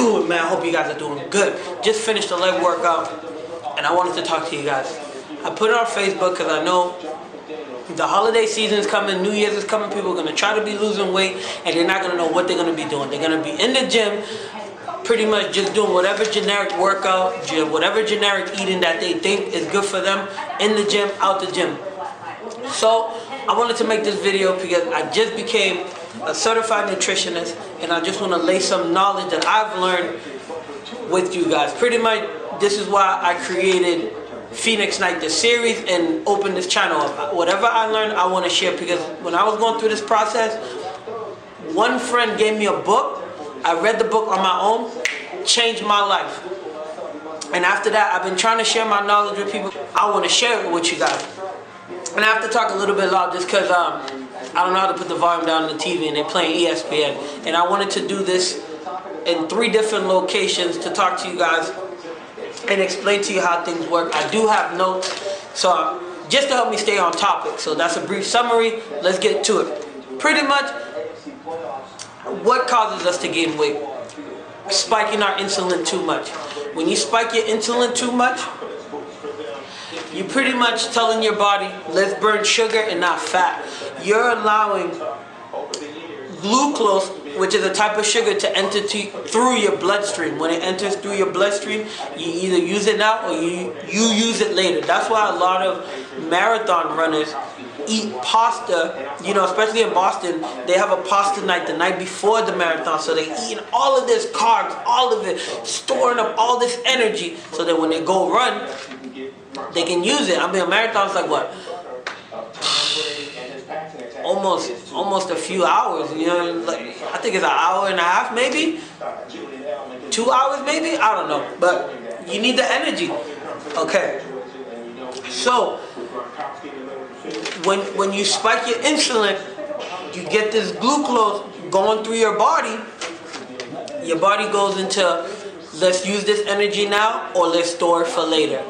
doing, man? I hope you guys are doing good. Just finished the leg workout, and I wanted to talk to you guys. I put it on Facebook because I know the holiday season is coming, New Year's is coming. People are going to try to be losing weight, and they're not going to know what they're going to be doing. They're going to be in the gym, pretty much just doing whatever generic workout, whatever generic eating that they think is good for them, in the gym, out the gym. So I wanted to make this video because I just became a certified nutritionist, and I just want to lay some knowledge that I've learned with you guys. Pretty much this is why I created Phoenix Night, this series, and opened this channel up. Whatever I learned, I want to share, because when I was going through this process, one friend gave me a book. I read the book on my own, changed my life. And after that, I've been trying to share my knowledge with people. I want to share it with you guys. And I have to talk a little bit loud just because I don't know how to put the volume down on the TV and they're playing ESPN. And I wanted to do this in 3 different locations to talk to you guys and explain to you how things work. I do have notes, so just to help me stay on topic. So that's a brief summary. Let's get to it. Pretty much, what causes us to gain weight? Spiking our insulin too much. When you spike your insulin too much, you're pretty much telling your body, let's burn sugar and not fat. You're allowing glucose, which is a type of sugar, to enter through your bloodstream. When it enters through your bloodstream, you either use it now or you use it later. That's why a lot of marathon runners eat pasta, especially in Boston. They have a pasta night the night before the marathon, so they eat all of this carbs, all of it, storing up all this energy, so that when they go run, they can use it. I mean, a marathon's like what? Almost a few hours, like, I think it's an hour and a half, maybe 2 hours, maybe, I don't know, but you need the energy. Okay, so when you spike your insulin, you get this glucose going through your body. Your body goes into, let's use this energy now, or let's store it for later.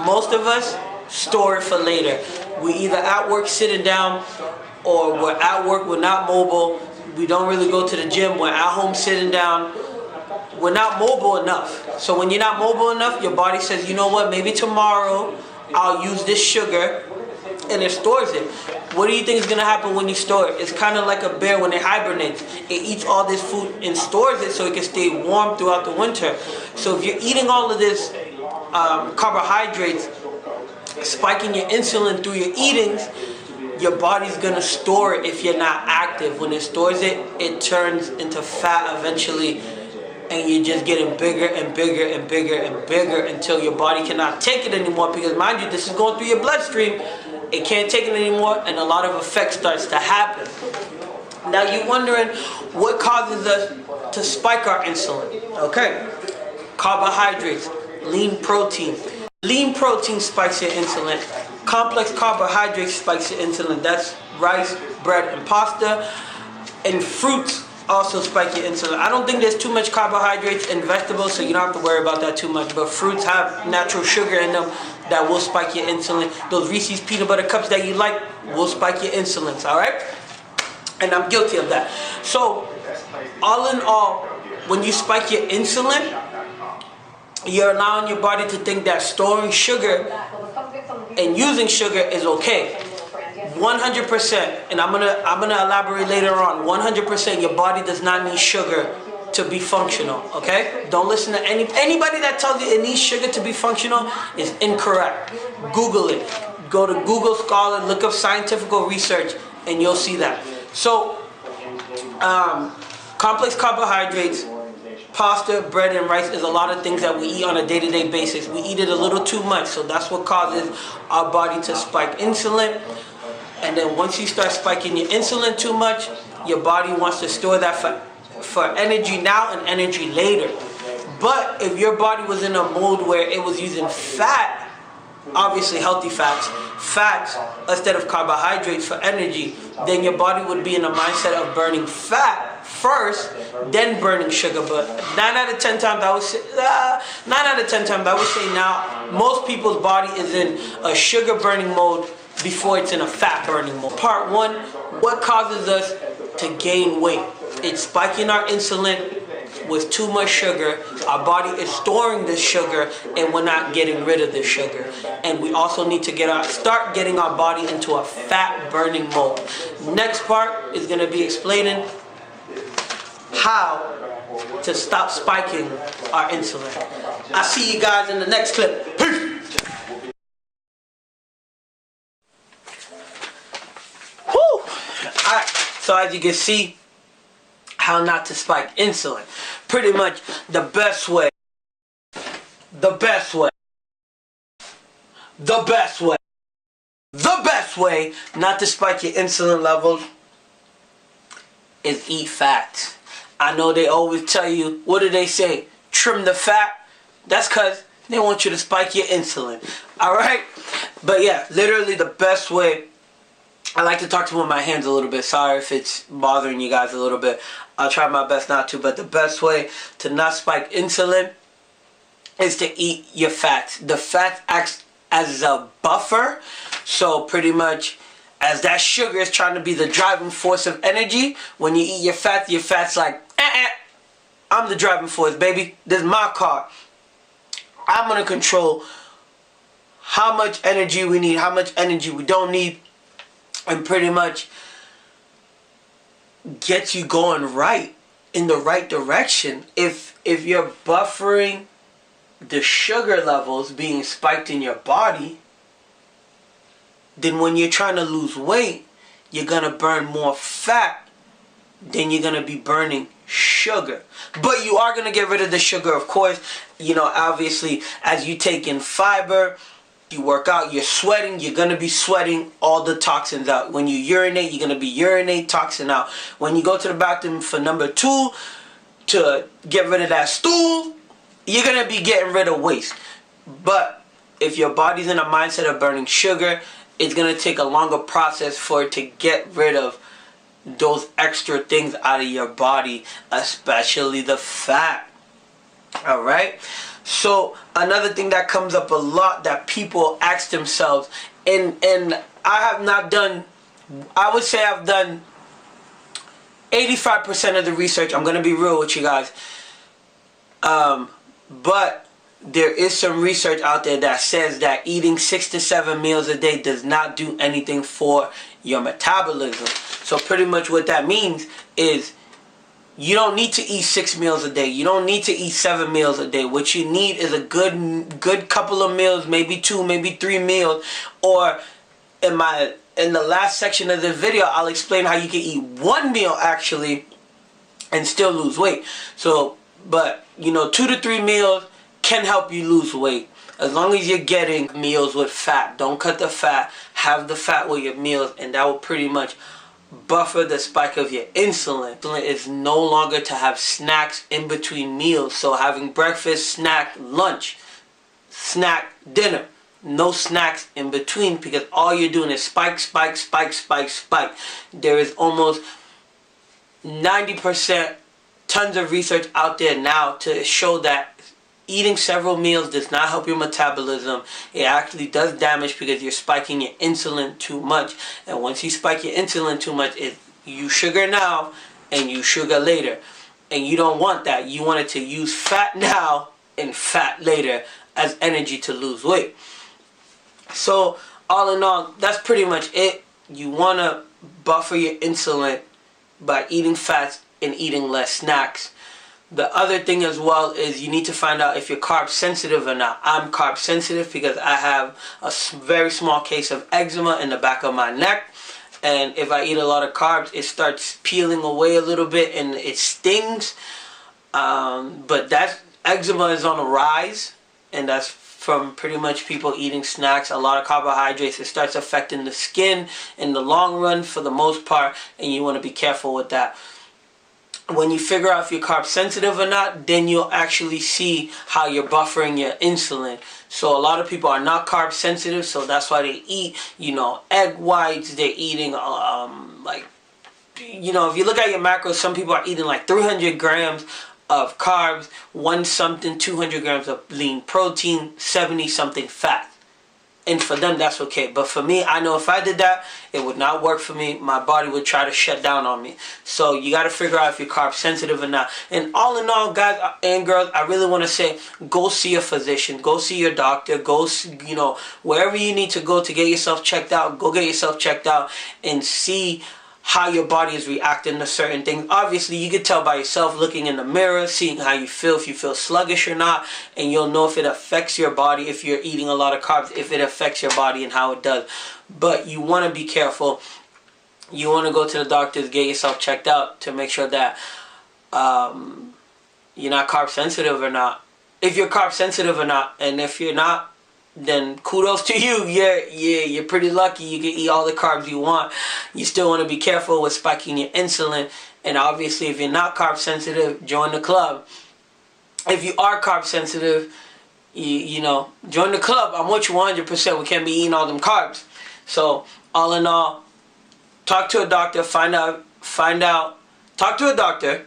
Most of us store it for later. We either at work sitting down, or we're at work, we're not mobile. We don't really go to the gym, we're at home sitting down. We're not mobile enough. So when you're not mobile enough, your body says, you know what, maybe tomorrow I'll use this sugar, and it stores it. What do you think is going to happen when you store it? It's kind of like a bear when it hibernates. It eats all this food and stores it so it can stay warm throughout the winter. So if you're eating all of this carbohydrates, spiking your insulin through your eatings, your body's gonna store it if you're not active. When it stores it, it turns into fat eventually, and you're just getting bigger and bigger and bigger and bigger until your body cannot take it anymore, because mind you, this is going through your bloodstream. It can't take it anymore, and a lot of effects starts to happen. Now you're wondering what causes us to spike our insulin. Okay, carbohydrates, lean protein. Lean protein spikes your insulin. Complex carbohydrates spikes your insulin. That's rice, bread, and pasta. And fruits also spike your insulin. I don't think there's too much carbohydrates in vegetables, so you don't have to worry about that too much. But fruits have natural sugar in them that will spike your insulin. Those Reese's peanut butter cups that you like will spike your insulin, all right? And I'm guilty of that. So, all in all, when you spike your insulin, you're allowing your body to think that storing sugar and using sugar is okay. 100%, and I'm gonna elaborate later on. 100%, your body does not need sugar to be functional. Okay? Don't listen to anybody that tells you it needs sugar to be functional is incorrect. Google it. Go to Google Scholar, look up scientific research, and you'll see that. So, complex carbohydrates, pasta, bread, and rice is a lot of things that we eat on a day-to-day basis. We eat it a little too much, so that's what causes our body to spike insulin. And then once you start spiking your insulin too much, your body wants to store that for energy now and energy later. But if your body was in a mode where it was using fat, obviously healthy fats instead of carbohydrates for energy, then your body would be in a mindset of burning fat first, then burning sugar. But 9 out of 10 times I would say now most people's body is in a sugar burning mode before it's in a fat burning mode. Part 1, what causes us to gain weight? It's spiking our insulin with too much sugar. Our body is storing the sugar, and we're not getting rid of the sugar. And we also need to start getting our body into a fat burning mode. Next part is going to be explaining how to stop spiking our insulin. I'll see you guys in the next clip. Peace! Woo! Alright, so as you can see, how not to spike insulin. Pretty much the best way not to spike your insulin levels is eat fat. I know they always tell you, what do they say? Trim the fat. That's because they want you to spike your insulin. Alright? But yeah, literally the best way. I like to talk to with my hands a little bit. Sorry if it's bothering you guys a little bit. I'll try my best not to. But the best way to not spike insulin is to eat your fats. The fat acts as a buffer. So pretty much as that sugar is trying to be the driving force of energy, when you eat your fat's like, I'm the driving force, baby. This is my car. I'm going to control how much energy we need, how much energy we don't need, and pretty much get you going right in the right direction. If you're buffering the sugar levels being spiked in your body, then when you're trying to lose weight, you're going to burn more fat than you're going to be burning sugar. But you are going to get rid of the sugar, of course. You know, obviously, as you take in fiber, you work out, you're sweating, you're going to be sweating all the toxins out. When you urinate, you're going to be urinate toxin out. When you go to the bathroom for number 2 to get rid of that stool, you're going to be getting rid of waste. But if your body's in a mindset of burning sugar, it's going to take a longer process for it to get rid of those extra things out of your body, especially the fat. Alright? So another thing that comes up a lot that people ask themselves, and I have not done, I would say I've done 85% of the research. I'm going to be real with you guys. But there is some research out there that says that eating 6 to 7 meals a day does not do anything for your metabolism. So pretty much what that means is you don't need to eat 6 meals a day. You don't need to eat 7 meals a day. What you need is a good couple of meals, maybe 2, maybe 3 meals. Or in the last section of the video, I'll explain how you can eat 1 meal actually and still lose weight. So, but you know, 2 to 3 meals can help you lose weight. As long as you're getting meals with fat. Don't cut the fat. Have the fat with your meals, and that will pretty much buffer the spike of your insulin. Insulin is no longer to have snacks in between meals. So having breakfast, snack, lunch, snack, dinner. No snacks in between, because all you're doing is spike, spike, spike, spike, spike. There is almost 90% tons of research out there now to show that eating several meals does not help your metabolism. It actually does damage because you're spiking your insulin too much. And once you spike your insulin too much, you sugar now and you sugar later. And you don't want that. You want it to use fat now and fat later as energy to lose weight. So all in all, that's pretty much it. You want to buffer your insulin by eating fats and eating less snacks. The other thing as well is you need to find out if you're carb sensitive or not. I'm carb sensitive because I have a very small case of eczema in the back of my neck. And if I eat a lot of carbs, it starts peeling away a little bit and it stings. But that eczema is on a rise, and that's from pretty much people eating snacks, a lot of carbohydrates. It starts affecting the skin in the long run for the most part, and you want to be careful with that. When you figure out if you're carb sensitive or not, then you'll actually see how you're buffering your insulin. So a lot of people are not carb sensitive, so that's why they eat, you know, egg whites. They're eating like, you know, if you look at your macros, some people are eating like 300 grams of carbs, 200 grams of lean protein, 70 something fat. and for them that's okay. But for me, I know if I did that, it would not work for me. My body would try to shut down on me. So you got to figure out if you're carb sensitive or not. And all in all, guys and girls, I really want to say, go see a physician, go see your doctor, go see, wherever you need to go to get yourself checked out, go get yourself checked out and see how your body is reacting to certain things. Obviously, you can tell by yourself looking in the mirror, seeing how you feel, if you feel sluggish or not, and you'll know if it affects your body, if you're eating a lot of carbs, if it affects your body and how it does. But you want to be careful. You want to go to the doctors, get yourself checked out to make sure that you're not carb sensitive or not. If you're carb sensitive or not, and if you're not, then kudos to you. You're pretty lucky. You can eat all the carbs you want. You still want to be careful with spiking your insulin. And obviously, if you're not carb sensitive, join the club. If you are carb sensitive, you know, join the club. I'm with you 100%. We can't be eating all them carbs. So all in all, talk to a doctor. Talk to a doctor.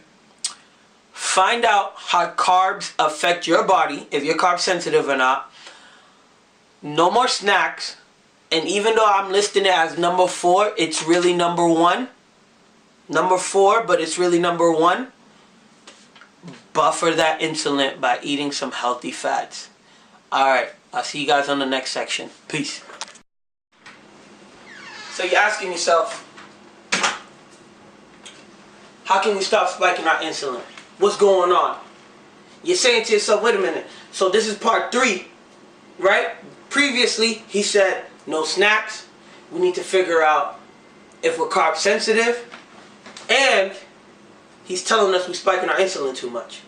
Find out how carbs affect your body, if you're carb sensitive or not. No more snacks. And even though I'm listing it as number 4, it's really number 1. Number 4, but it's really number 1. Buffer that insulin by eating some healthy fats. Alright, I'll see you guys on the next section. Peace. So you're asking yourself, how can we stop spiking our insulin? What's going on? You're saying to yourself, wait a minute. So this is part 3, right? Previously, he said no snacks. We need to figure out if we're carb sensitive. And he's telling us we're spiking our insulin too much.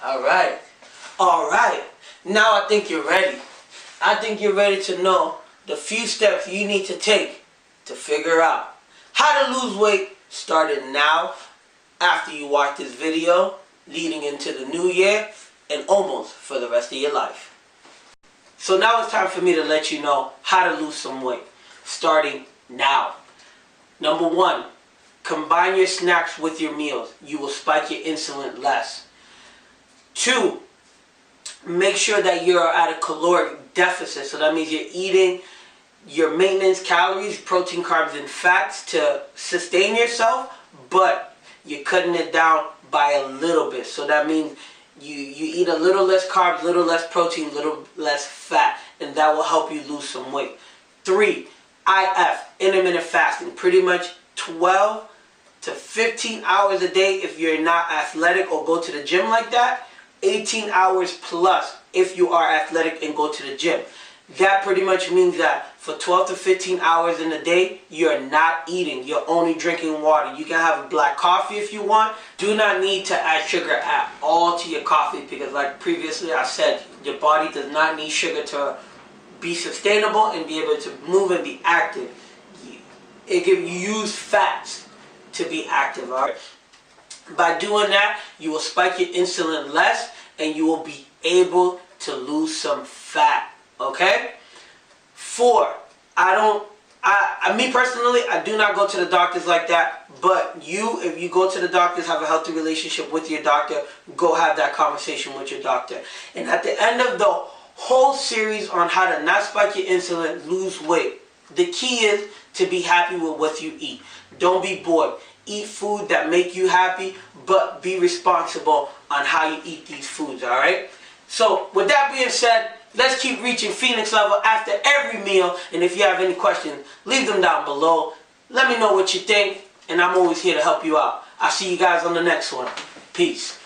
Alright. Alright. Now I think you're ready. I think you're ready to know the few steps you need to take to figure out how to lose weight starting now, after you watch this video, leading into the new year, and almost for the rest of your life. So now it's time for me to let you know how to lose some weight, starting now. Number 1, combine your snacks with your meals. You will spike your insulin less. 2, make sure that you're at a caloric deficit. So that means you're eating your maintenance calories, protein, carbs, and fats to sustain yourself, but you're cutting it down by a little bit. So that means you eat a little less carbs, little less protein, little less fat, and that will help you lose some weight. 3, IF, intermittent fasting, pretty much 12 to 15 hours a day if you're not athletic or go to the gym like that, 18 hours plus if you are athletic and go to the gym. That pretty much means that for 12 to 15 hours in a day, you're not eating. You're only drinking water. You can have a black coffee if you want. Do not need to add sugar at all to your coffee because like previously I said, your body does not need sugar to be sustainable and be able to move and be active. You use fats to be active. All right? By doing that, you will spike your insulin less and you will be able to lose some fat. Okay? 4, me personally, I do not go to the doctors like that, but if you go to the doctors, have a healthy relationship with your doctor, go have that conversation with your doctor. And at the end of the whole series on how to not spike your insulin, lose weight, the key is to be happy with what you eat. Don't be bored. Eat food that make you happy, but be responsible on how you eat these foods, alright? So, with that being said, let's keep reaching Phoenix level after every meal. And if you have any questions, leave them down below. Let me know what you think, and I'm always here to help you out. I'll see you guys on the next one. Peace.